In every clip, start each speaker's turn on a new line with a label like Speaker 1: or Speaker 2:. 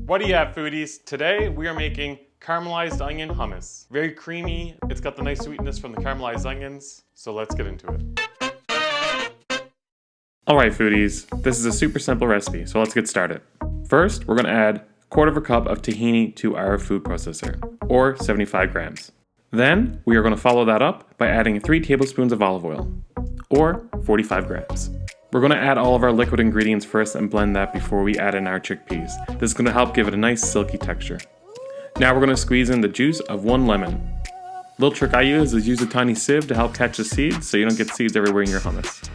Speaker 1: What do you have, foodies? Today we are making caramelized onion hummus. Very creamy, it's got the nice sweetness from the caramelized onions, so let's get into it. Alright foodies, this is a super simple recipe, so let's get started. First, we're going to add 1/4 cup of tahini to our food processor, or 75 grams. Then, we are going to follow that up by adding 3 tablespoons of olive oil, or 45 grams. We're going to add all of our liquid ingredients first and blend that before we add in our chickpeas. This is going to help give it a nice silky texture. Now we're going to squeeze in the juice of 1 lemon. Little trick I use is use a tiny sieve to help catch the seeds so you don't get seeds everywhere in your hummus.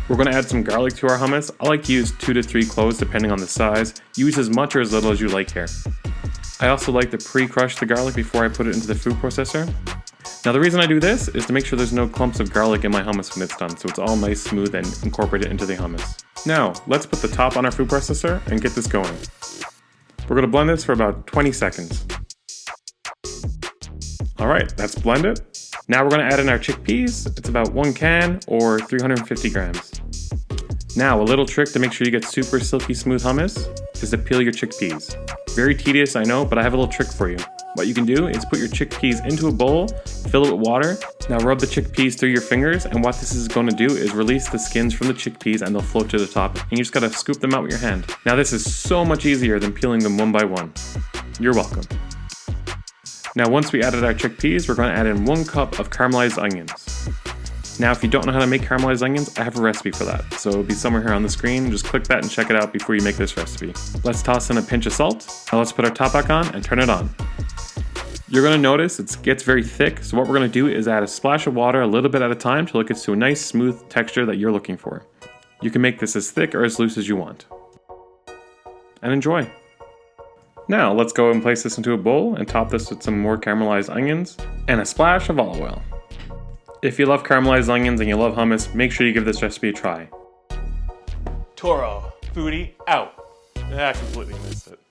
Speaker 1: We're going to add some garlic to our hummus. I like to use 2 to 3 cloves depending on the size. Use as much or as little as you like here. I also like to pre-crush the garlic before I put it into the food processor. Now the reason I do this is to make sure there's no clumps of garlic in my hummus when it's done, so it's all nice, smooth, and incorporated into the hummus. Now, let's put the top on our food processor and get this going. We're going to blend this for about 20 seconds. Alright, that's blended. Now we're going to add in our chickpeas. It's about 1 can or 350 grams. Now, a little trick to make sure you get super silky smooth hummus is to peel your chickpeas. Very tedious, I know, but I have a little trick for you. What you can do is put your chickpeas into a bowl, fill it with water. Now rub the chickpeas through your fingers, and what this is going to do is release the skins from the chickpeas and they'll float to the top. And you just gotta scoop them out with your hand. Now this is so much easier than peeling them one by one. You're welcome. Now once we added our chickpeas, we're going to add in 1 cup of caramelized onions. Now if you don't know how to make caramelized onions, I have a recipe for that. So it'll be somewhere here on the screen. Just click that and check it out before you make this recipe. Let's toss in a pinch of salt. Now let's put our top back on and turn it on. You're going to notice it gets very thick, so what we're going to do is add a splash of water a little bit at a time till it gets to a nice smooth texture that you're looking for. You can make this as thick or as loose as you want. And enjoy! Now let's go and place this into a bowl and top this with some more caramelized onions and a splash of olive oil. If you love caramelized onions and you love hummus, make sure you give this recipe a try. Toro, foodie, out! I completely missed it.